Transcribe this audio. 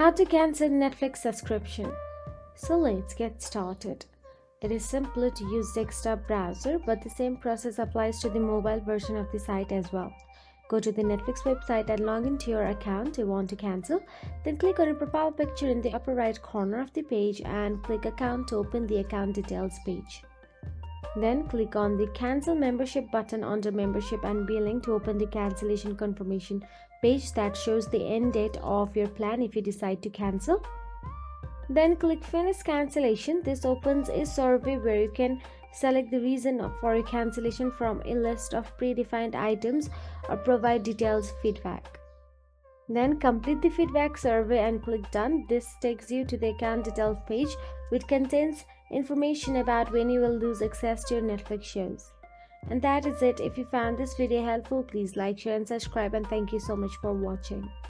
How to cancel Netflix subscription. So let's get started. It is simpler to use desktop browser, but the same process applies to the mobile version of the site as well. Go to the Netflix website and log into your account you want to cancel. Then click on a profile picture in the upper right corner of the page and click account to open the account details page. Then click on the cancel membership button under membership and billing to open the cancellation confirmation page that shows the end date of your plan if you decide to cancel. Then click finish cancellation. This opens a survey where you can select the reason for your cancellation from a list of predefined items or provide detailed feedback. Then complete the feedback survey and click done. This takes you to the account details page, which contains information about when you will lose access to your Netflix shows. And that is it. If you found this video helpful, please like, share and subscribe, and thank you so much for watching.